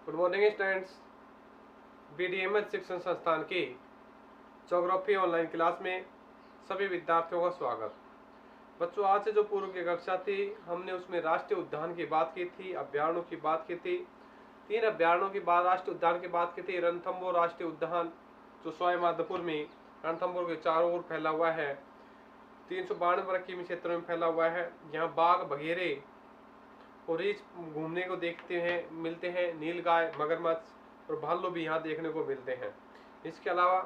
Good morning students. BDMH शिक्षण संस्थान की ज्योग्राफी ऑनलाइन क्लास में सभी विद्यार्थियों का स्वागत। बच्चों, आज से जो पूर्व की कक्षा थी हमने उसमें राष्ट्रीय उद्यान की बात की थी, अभ्यारण्यों की बात की थी। 3 अभ्यारण्यों की बात, राष्ट्रीय उद्यान की बात की थी। रणथंभौर राष्ट्रीय उद्यान जो सवाईमाधोपुर में रणथंभौर के चारों ओर फैला हुआ है, 392 वर्ग किमी क्षेत्र में फैला हुआ है। यहाँ बाघ, बघेरे और रीछ घूमने को देखते हैं, मिलते हैं। नीलगाय, मगरमच्छ और भालू भी यहाँ देखने को मिलते हैं। इसके अलावा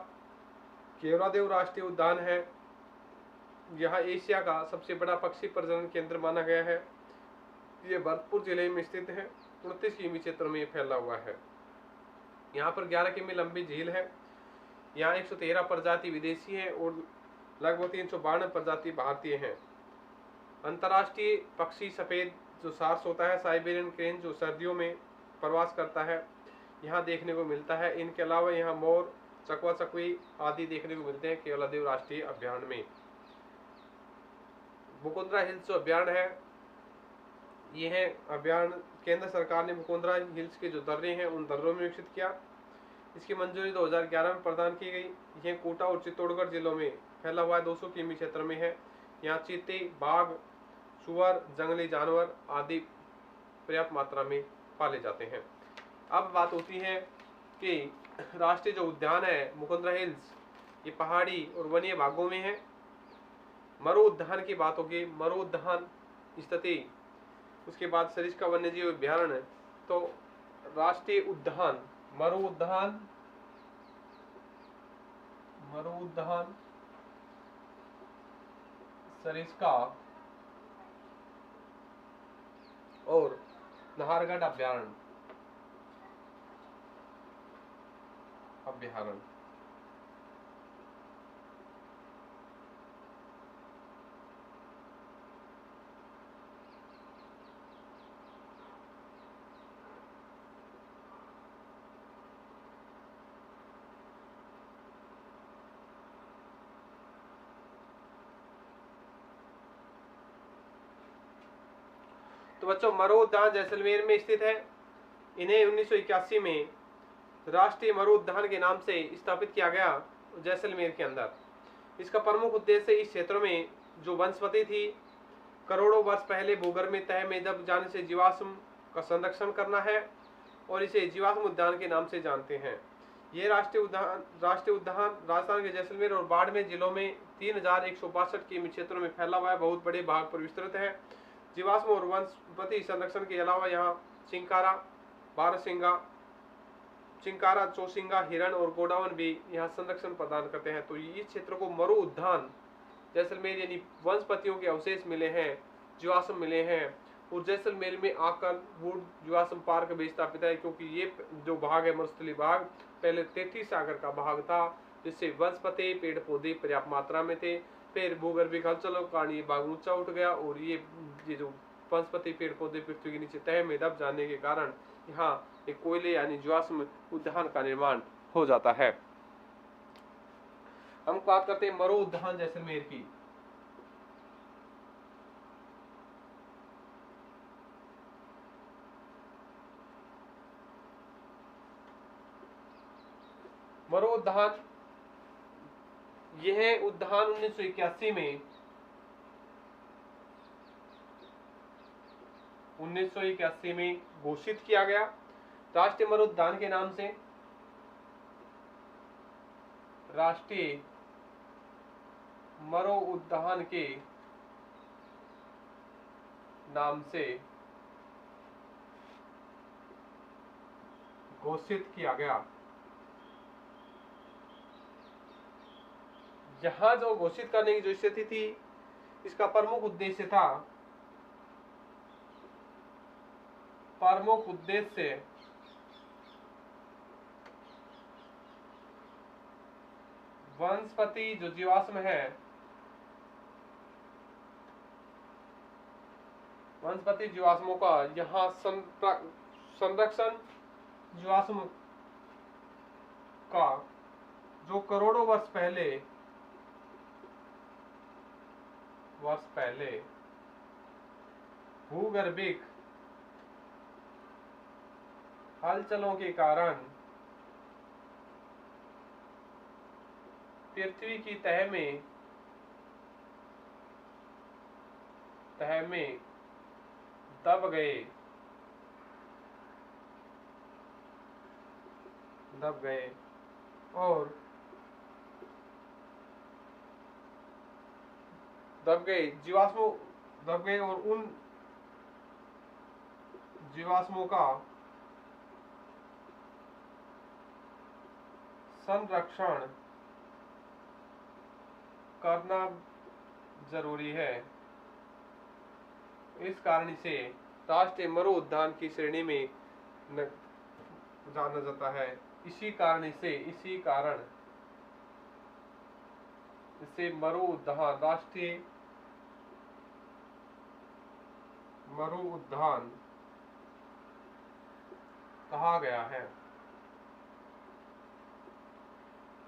केवलादेव राष्ट्रीय उद्यान है। यहाँ एशिया का सबसे बड़ा पक्षी प्रजनन केंद्र माना गया है। ये भरतपुर जिले में स्थित है। 29 किमी क्षेत्र में फैला हुआ है। यहाँ पर 11 किमी लंबी झील है। यहाँ 113 प्रजाति विदेशी है और लगभग 352 प्रजाति भारतीय हैं। अंतर्राष्ट्रीय पक्षी सफेद जो सार्स होता है, साइबेरियन क्रेन जो सर्दियों में प्रवास करता है, यहाँ देखने को मिलता है। इनके अलावा यहाँ मोर, चकवा चकवी आदि देखने को मिलते हैं केवलादेव राष्ट्रीय अभ्यारण्य में। मुकुंदरा हिल्स जो अभ्यारण्य है, ये है अभ्यारण्य केंद्र सरकार ने मुकुंदरा हिल्स के जो दर्रे हैं उन दर्रों में विकसित किया। इसकी मंजूरी 2011 में प्रदान की गई। यह कोटा और चित्तौड़गढ़ जिलों में फैला हुआ है, 200 किमी क्षेत्र में है। यहाँ चीते, बाघ, सुअर, जंगली जानवर आदि पर्याप्त मात्रा में पाले जाते हैं। अब बात होती है कि राष्ट्रीय जो उद्यान है मुकुंदरा हिल्स, ये पहाड़ी और वनीय भागों में है। मरु उद्यान की बात होगी, मरु उद्यान स्थिति, उसके बाद सरिस्का वन्यजीव अभ्यारण्य। तो राष्ट्रीय उद्यान मरु उद्यान, सरिस्का और नाहरगढ़ अभ्यारण्य। तो बच्चों, मरु उद्यान जैसलमेर में स्थित है। इन्हें 1981 में राष्ट्रीय मरु उद्यान के नाम से स्थापित किया गया जैसलमेर के अंदर। इसका प्रमुख उद्देश्य इस क्षेत्र में जो वनस्पति थी, करोड़ों वर्ष पहले भूगर्भ में तह में दब जाने से जीवाश्म का संरक्षण करना है और इसे जीवाश्म उद्यान के नाम से जानते हैं। ये राष्ट्रीय उद्यान राजस्थान के जैसलमेर और बाड़मेर जिलों में 3162 किमी क्षेत्रों में फैला हुआ है, बहुत बड़े भाग पर विस्तृत है। जीवाश्म और वनस्पति संरक्षण के अलावा यहाँ चिंकारा, बारहसिंगा, चिंकारा, चौसिंगा, हिरण और गोडावन भी यहाँ संरक्षण प्रदान करते हैं। तो इस क्षेत्र को मरु उद्यान जैसलमेर यानी वनस्पतियों के अवशेष मिले हैं, जीवाश्म मिले हैं। और जैसलमेर में आकर वुड जीवाश्म पार्क भी स्थापित है, क्योंकि ये जो भाग है मरुस्थलीय भाग पहले तेथी सागर का भाग था, जिससे वनस्पति पेड़ पौधे पर्याप्त मात्रा में थे। फिर भूगर्भिक हलचलों के कारण ये भाग ऊंचा उठ गया और ये जो वनस्पति पेड़ पौधे पृथ्वी के नीचे तह में दब जाने के कारण यहाँ एक कोयले यानी जीवाश्म उद्यान का निर्माण हो जाता है। हम बात करते हैं मरु उद्यान जैसलमेर की। मरु उद्यान, यह उद्यान 1981 में घोषित किया गया राष्ट्रीय मरु उद्यान के नाम से। राष्ट्रीय मरु उद्यान के नाम से घोषित किया गया। यहाँ जो घोषित करने की जो स्थिति थी, इसका प्रमुख उद्देश्य वनस्पति जो जीवाश्म है, वनस्पति जीवाश्मों का यहाँ संरक्षण, जीवाश्म का जो करोड़ों वर्ष पहले भूगर्भिक हलचलों के कारण पृथ्वी की तह में दब गए और उन जीवाश्मों का संरक्षण करना जरूरी है। इस कारण इसे राष्ट्रीय मरु उद्यान की श्रेणी में जाना जाता है। इसी कारण इसे मरु उद्यान, राष्ट्रीय मरु उद्यान कहा गया है।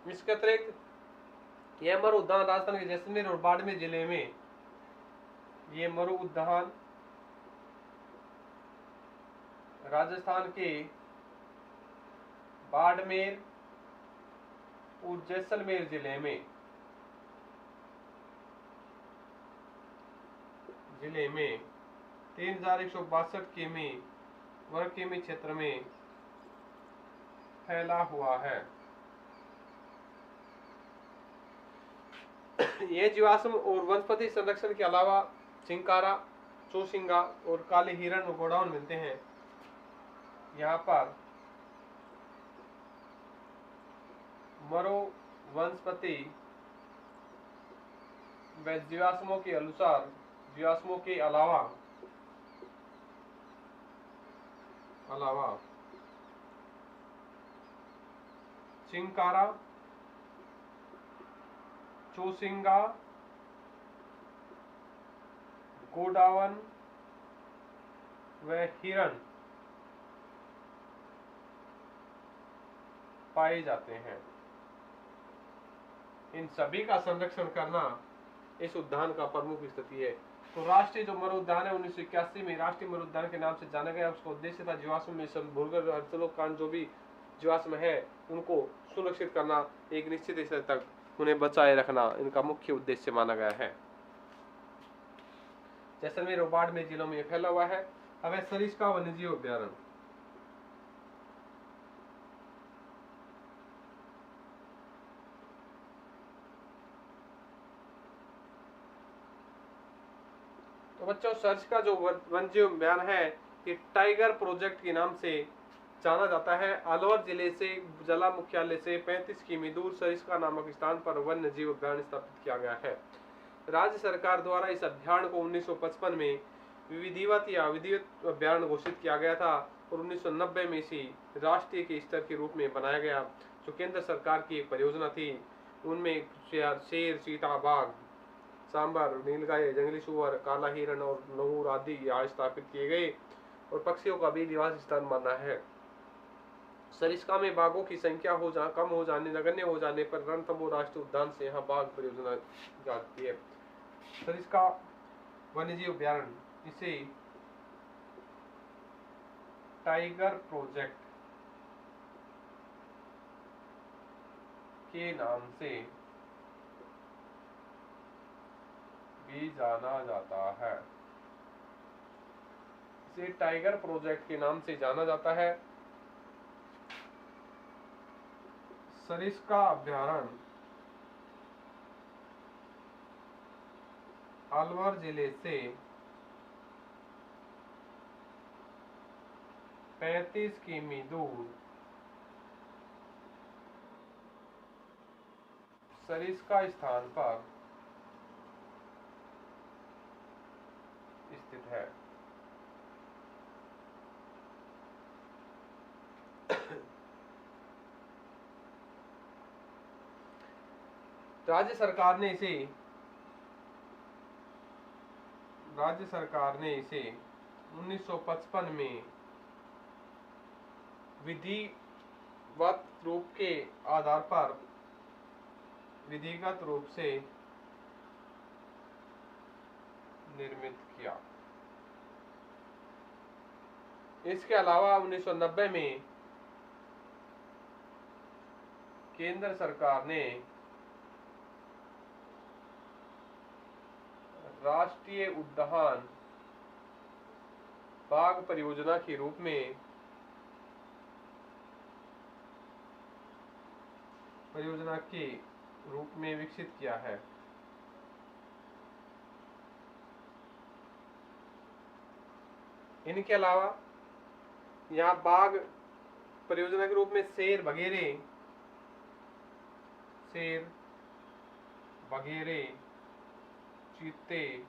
इसके अतिरिक्त यह मरु उद्यान राजस्थान के जैसलमेर और बाड़मेर जिले में, ये मरु उद्यान राजस्थान के बाड़मेर और जैसलमेर जिले में 3162 वर्ग किमी क्षेत्र में फैला हुआ है। यह जीवाश्म और वनस्पति संरक्षण के अलावा चिंकारा, चौसिंगा और काले हिरण और गोडाउन मिलते हैं। यहाँ पर मरो वनस्पति व जीवाश्मों के अलावा चिंकारा, चौसिंगा, गोडावन व हिरण पाए जाते हैं। इन सभी का संरक्षण करना इस उद्यान का प्रमुख स्थिति है। तो राष्ट्रीय जो मरु उद्यान है 1981 में राष्ट्रीय मरु उद्यान के नाम से जाना गया। उसका उद्देश्य था जीवाश्म में भूगर्भ हलचलों के कारण जो भी जीवाश्म है उनको सुरक्षित करना, एक निश्चित स्तर तक उन्हें बचाए रखना इनका मुख्य उद्देश्य माना गया है। जैसलमेर और बाड़मेर जिलों में फैला हुआ है। अब है सरिस्का वन्यजीव अभ्यारण्य। तो बच्चों, सरिस्का जो वन्यजीव अभ्यारण्य है ये टाइगर प्रोजेक्ट के नाम से जाना जाता है। अलवर जिले से जिला मुख्यालय से 35 किमी दूर सरिस्का नामक स्थान पर वन्य जीव अभ्यारण्य स्थापित किया गया है। राज्य सरकार द्वारा इस अभ्यारण्य को 1955 में विधिवत अभ्यारण्य घोषित किया गया था और 1990 में इसी राष्ट्रीय के स्तर के रूप में बनाया गया, जो केंद्र सरकार की एक परियोजना थी। उनमें शेर, चीता, बाघ, सांबर, नीलगाय, जंगली सुअर, काला हिरण और लंगूर आदि यहाँ स्थापित किए गए और पक्षियों का भी निवास स्थान माना है। सरिस्का में बाघों की संख्या नगण्य हो जाने पर रणथंभौर राष्ट्रीय उद्यान से यहाँ बाघ परियोजना जाती है। सरिस्का वन्यजीव अभ्यारण्य इसे टाइगर प्रोजेक्ट के नाम से भी जाना जाता है। इसे टाइगर प्रोजेक्ट के नाम से जाना जाता है। सरिस्का अभ्यारण्य अलवर जिले से 35 किमी दूर सरिस्का स्थान पर स्थित है। राज्य सरकार ने इसे 1955 में विधिवत रूप के आधार पर विधिगत रूप से निर्मित किया। इसके अलावा 1990 में केंद्र सरकार ने राष्ट्रीय उद्यान बाघ परियोजना के रूप में विकसित किया है। इनके अलावा यहाँ बाघ परियोजना के रूप में शेर बघेरे, चीते,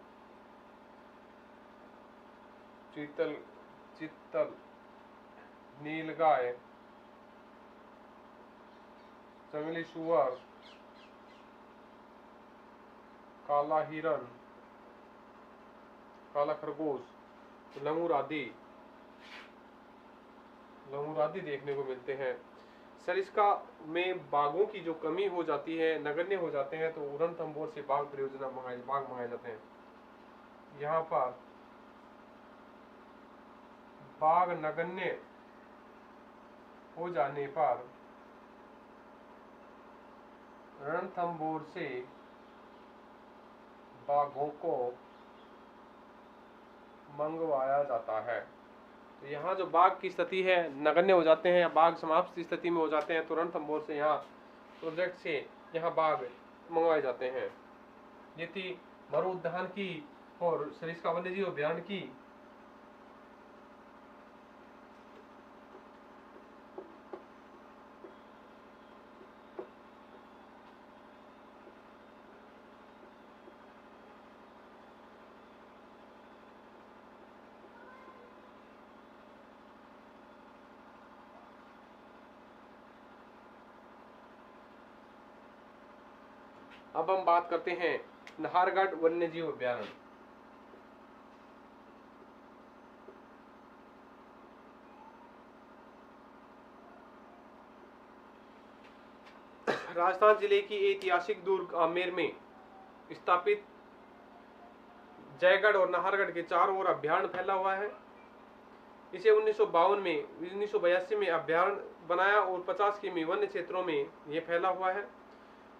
चीतल, नीलगाय, जंगली सुअर, काला हिरन, काला खरगोश, लंगूर आदि देखने को मिलते हैं। सरिस्का में बाघों की जो कमी हो जाती है, नगण्य हो जाते हैं, तो रणथंभौर से बाघ परियोजना बाघ मंगाए जाते हैं। यहाँ पर बाघ नगण्य हो जाने पर रणथंभौर से बाघों को मंगवाया जाता है। तो यहाँ जो बाघ की स्थिति है, नगण्य हो जाते हैं या बाघ समाप्त की स्थिति में हो जाते हैं, तो रणथंभौर से यहाँ प्रोजेक्ट से यहाँ बाघ मंगवाए जाते हैं। ये थी मरु उद्यान की और सरिस्का वन्यजीव अभ्यारण्य की अब हम बात करते हैं नाहरगढ़ वन्यजीव अभ्यारण्य। राजस्थान जिले की ऐतिहासिक दुर्ग आमेर में स्थापित जयगढ़ और नाहरगढ़ के चारों ओर अभ्यारण्य फैला हुआ है। इसे 1982 में अभ्यारण्य बनाया और 50 किमी वन्य क्षेत्रों में यह फैला हुआ है।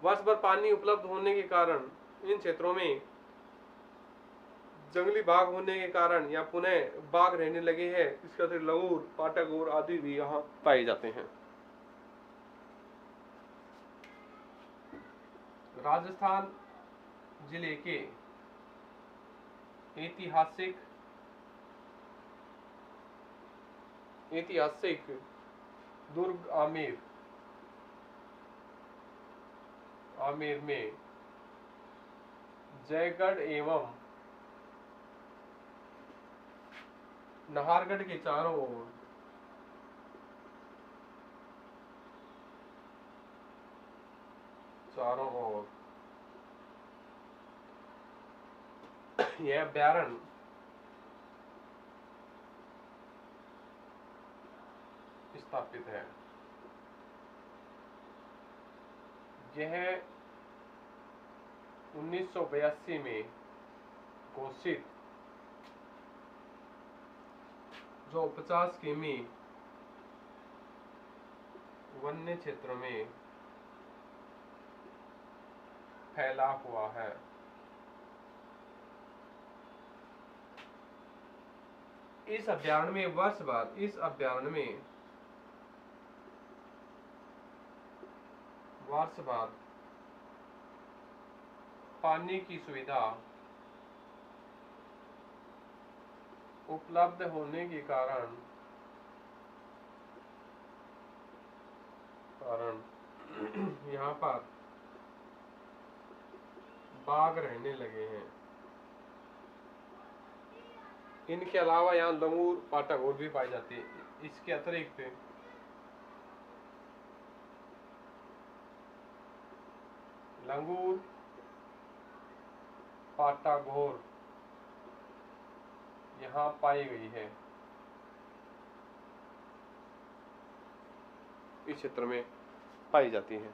वर्ष भर पानी उपलब्ध होने के कारण इन क्षेत्रों में जंगली बाघ होने के कारण यहाँ पुनः बाघ रहने लगे हैं। इसके अतिरिक्त लंगूर, पाटक और आदि भी यहाँ पाए जाते हैं। राजस्थान जिले के ऐतिहासिक दुर्ग आमेर में जयगढ़ एवं नाहरगढ़ के चारों ओर यह अभ्यारण्य स्थापित है। यह 1982 में घोषित जो 50 किमी वन्य क्षेत्र में फैला हुआ है। इस अभ्यारण्य में वर्ष भर पानी की सुविधा उपलब्ध होने के कारण यहाँ पर बाघ रहने लगे हैं। इनके अलावा यहाँ लंगूर, पाटक और भी पाई जाती है। इसके अतिरिक्त लंगूर, पाटा घोर यहाँ पाई गई है। इस क्षेत्र में पाई जाती है।